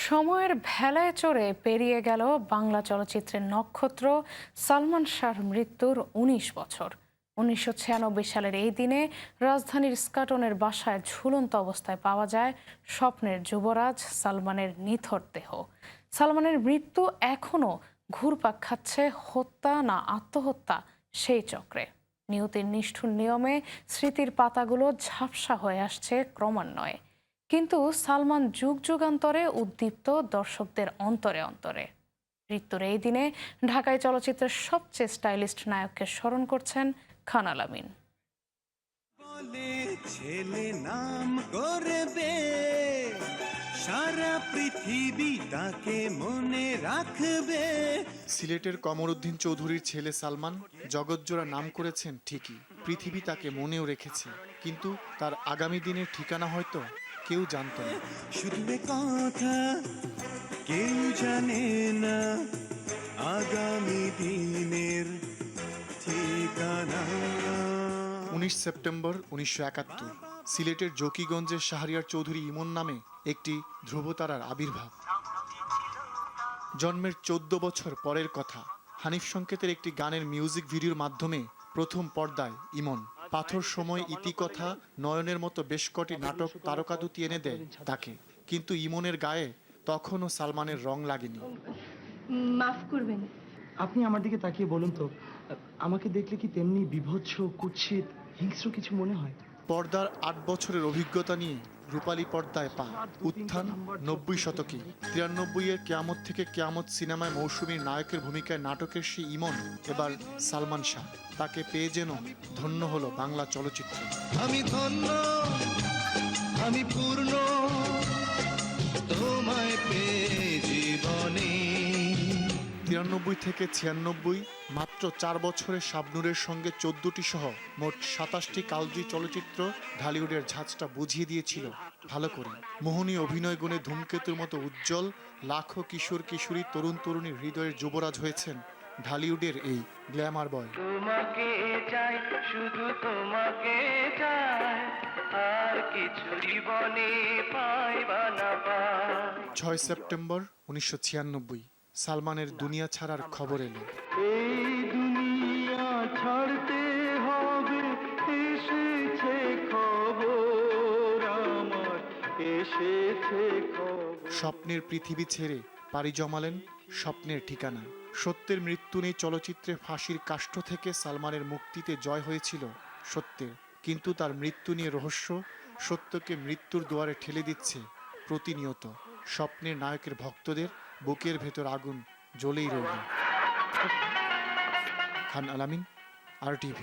সময়ের ভেলায় চড়ে পেরিয়ে গেল বাংলা চলচ্চিত্রের নক্ষত্র সালমান শাহর মৃত্যুর ১৯ বছর। ১৯৯৬ সালের এই দিনে রাজধানীর স্কাটনের বাসায় ঝুলন্ত অবস্থায় পাওয়া যায় স্বপ্নের যুবরাজ সালমানের নিথর দেহ। সালমানের মৃত্যু এখনও ঘুরপাক খাচ্ছে হত্যা না আত্মহত্যা সেই চক্রে। নিয়তির নিষ্ঠুর নিয়মে স্মৃতির পাতাগুলো ঝাপসা হয়ে আসছে ক্রমান্বয়ে, কিন্তু সালমান যুগ যুগান্তরে উদ্দীপ্ত দর্শকদের অন্তরে অন্তরে। মৃত্যুর এই দিনে ঢাকায় চলচ্চিত্রের সবচেয়ে স্টাইলিস্ট নায়ককে স্মরণ করছেন খান আল আমিন। ছেলে নাম করবে, সারা পৃথিবী তাকে মনে রাখবে। সিলেটের কমরউদ্দিন চৌধুরীর ছেলে সালমান জগৎজোড়া নাম করেছেন ঠিকই, পৃথিবী তাকে মনেও রেখেছে, কিন্তু তার আগামী দিনের ঠিকানা হয়তো কেউ জানত না। শুধু কথা কেউ জানে না আগামী দিনের ঠিকানা। ১৯ সেপ্টেম্বর ১৯৭১ সিলেটের জকিগঞ্জের শাহরিয়ার চৌধুরী ইমন নামে একটি ধ্রুবতারার আবির্ভাব। জন্মের ১৪ বছর পরের কথা। হানিফ সংকেতের একটি গানের মিউজিক ভিডিওর মাধ্যমে প্রথম পর্দায় ইমন। পাথর সময়, ইতিকথা, নয়নের মতো বেশ কটি নাটক তারকাদুতি এনে দেয় তাকে, কিন্তু ইমনের গায়ে তখনও সালমানের রং লাগেনি। মাফ করবেন। আপনি আমার দিকে তাকিয়ে বলুন তো, আমাকে দেখলে কি তেমনি বিভৎস, কুৎসিত, হিংস্র কিছু মনে হয়? পর্দার ৮ বছরের অভিজ্ঞতা নিয়ে রূপালী পর্দায় পা। উত্থান ৯০ শতকে, ৯৩-এর কেয়ামত থেকে কেয়ামত সিনেমায় মৌসুমীর নায়কের ভূমিকায় নাটকের সেই ইমন এবার সালমান শাহ। তাকে পেয়ে যেন ধন্য হলো বাংলা চলচ্চিত্র। আমি ধন্য, আমি পূর্ণ, তোমায় পেয়ে জীবনে। ৯৩ থেকে ৯৬, মাত্র ৪ বছরে শাবনূরের সঙ্গে ১৪টি সহ মোট ২৭টি কালজয়ী চলচ্চিত্র ঢালিউডের ঝাঁজটা বুঝিয়ে দিয়েছিল ভালো করে। মোহনী অভিনয় গুণে ধূমকেতুর মতো উজ্জ্বল লাখো কিশোর কিশোরী, তরুণ তরুণীর হৃদয়ের যুবরাজ হয়েছেন ঢালিউডের এই গ্ল্যামার বয়। তোমাকে চাই, শুধু তোমাকে চাই, আর কিছু জীবনে পাইবা না পাই। ৬ সেপ্টেম্বর ১৯৯৬ সালমানের দুনিয়া ছাড়ার খবর এলো। এই দুনিয়া ছাড়তে হবে, এসেছে খবর আমার, এসেছে খবর। স্বপ্নের পৃথিবী ছেড়ে পাড়ি জমালেন স্বপ্নের ঠিকানা। সত্যের মৃত্যু নেই চলচ্চিত্রে ফাঁসির কাষ্ঠ থেকে সালমানের মুক্তিতে জয় হয়েছিল সত্যের, কিন্তু তার মৃত্যু নিয়ে রহস্য সত্যকে মৃত্যুর দুয়ারে ঠেলে দিচ্ছে প্রতিনিয়ত। স্বপ্নের নায়কের ভক্তদের বুকের ভেতর আগুন জ্বলেই রইল। খান আল আমিন, RTV।